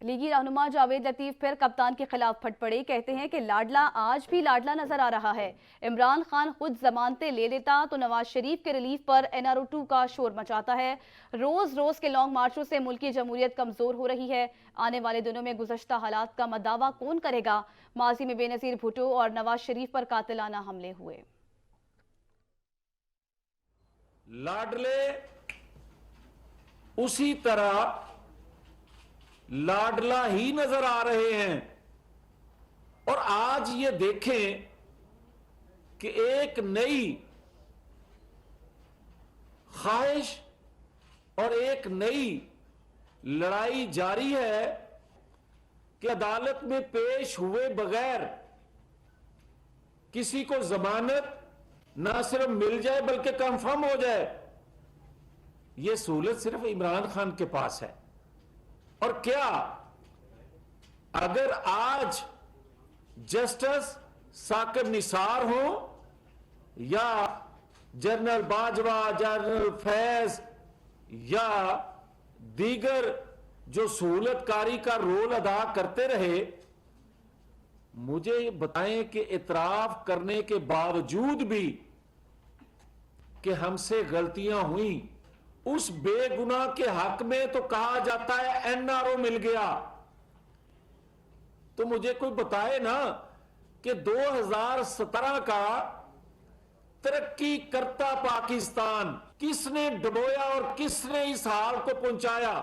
لیگی رہنما جاوید لطیف پھر کپتان کے خلاف پھٹ پڑے، کہتے ہیں کہ لاڈلا آج بھی لاڈلا نظر آ رہا ہے۔ عمران خان خود ضمانتیں لے لیتا تو نواز شریف کے ریلیف پر NRO2 کا شور مچاتا ہے۔ روز روز کے لانگ مارچوں سے ملکی جمہوریت کمزور ہو رہی ہے۔ آنے والے دنوں میں گزشتہ حالات کا مداوع کون کرے گا؟ ماضی میں بے نظیر بھٹو اور نواز شریف پر قاتلانہ حملے ہوئے۔ لاڈلے اسی طرح لاڈلا ہی نظر آ رہے ہیں، اور آج یہ دیکھیں کہ ایک نئی خواہش اور ایک نئی لڑائی جاری ہے کہ عدالت میں پیش ہوئے بغیر کسی کو ضمانت نہ صرف مل جائے بلکہ کنفرم ہو جائے۔ یہ سہولت صرف عمران خان کے پاس ہے۔ اور کیا اگر آج جسٹس ثاقب نثار ہوں یا جنرل باجوہ، جنرل فیض یا دیگر جو سہولت کاری کا رول ادا کرتے رہے، مجھے یہ بتائیں کہ اعتراف کرنے کے باوجود بھی کہ ہم سے غلطیاں ہوئیں، اس بے گناہ کے حق میں تو کہا جاتا ہے NRO مل گیا۔ تو مجھے کوئی بتائے نا کہ 2017 کا ترقی کرتا پاکستان کس نے ڈبویا اور کس نے اس حال کو پہنچایا؟